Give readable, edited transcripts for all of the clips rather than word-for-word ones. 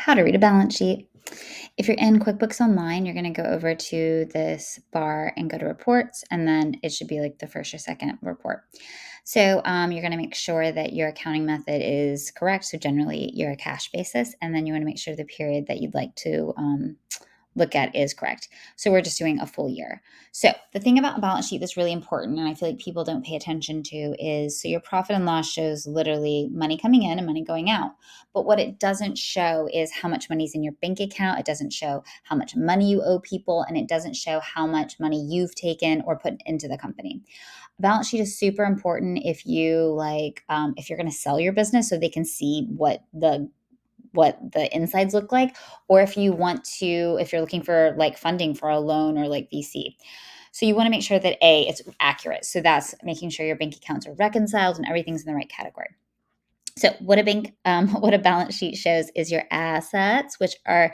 How to read a balance sheet. If you're in QuickBooks Online, you're going to go over to this bar and go to reports, and then it should be like the first or second report. So you're going to make sure that your accounting method is correct. So generally, you're a cash basis, and then you want to make sure the period that you'd like to look at is correct. So we're just doing a full year. So the thing about a balance sheet that's really important, and I feel like people don't pay attention to, is so your profit and loss shows literally money coming in and money going out. But what it doesn't show is how much money's in your bank account. It doesn't show how much money you owe people, and it doesn't show how much money you've taken or put into the company. A balance sheet is super important if you if you're going to sell your business so they can see what the insides look like, or if you're looking for like funding for a loan or like VC. So you want to make sure that it's accurate. So that's making sure your bank accounts are reconciled and everything's in the right category. So what a balance sheet shows is your assets, which are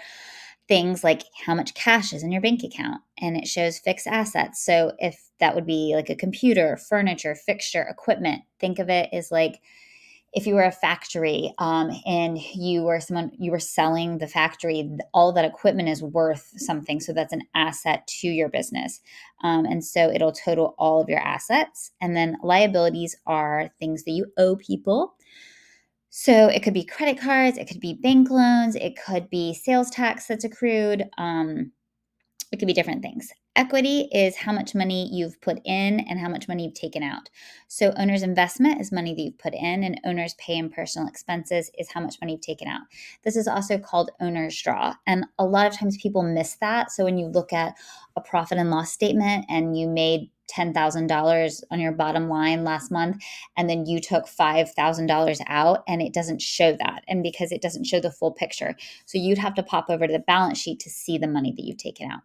things like how much cash is in your bank account, and it shows fixed assets. So if that would be like a computer, furniture, fixture, equipment, think of it as like if you were a factory and you were selling the factory, all that equipment is worth something. So that's an asset to your business. And so it'll total all of your assets. And then liabilities are things that you owe people. So it could be credit cards, it could be bank loans, it could be sales tax that's accrued. It could be different things. Equity is how much money you've put in and how much money you've taken out. So owner's investment is money that you've put in, and owner's pay and personal expenses is how much money you've taken out. This is also called owner's draw. And a lot of times people miss that. So when you look at a profit and loss statement and you made $10,000 on your bottom line last month, and then you took $5,000 out, and it doesn't show that. And because it doesn't show the full picture. So you'd have to pop over to the balance sheet to see the money that you've taken out.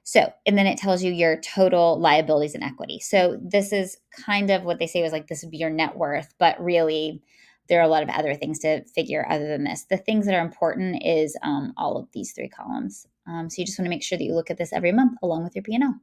So, and then it tells you your total liabilities and equity. So this is kind of what they say was like, this would be your net worth, but really there are a lot of other things to figure other than this. The things that are important is all of these three columns. So you just want to make sure that you look at this every month along with your P&L.